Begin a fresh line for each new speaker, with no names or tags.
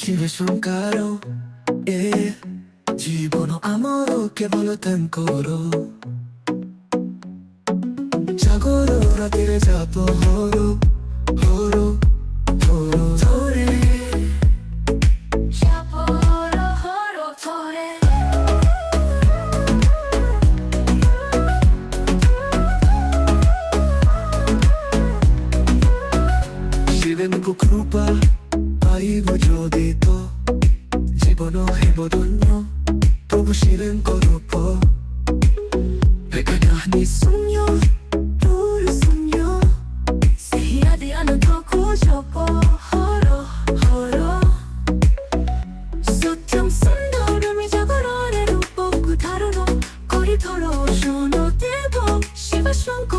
শিবে সংকারো এ জীবন আমার কেবল তাঙ্করো জাগর রাতের যাপ হরো হরো হরো ধরে শিবেনকু কৃপা পাইব যদি তো জীবন হেব ধন্য প্রভু শিবেনক রূপ 백하니 숙녀 너를 숙녀 세희하디 않은 덕후 접어 허러 허러 소통 순도름이 작으로 아래로 뽑고 다루노 거리 털어 쇼노 대보 시바 숀고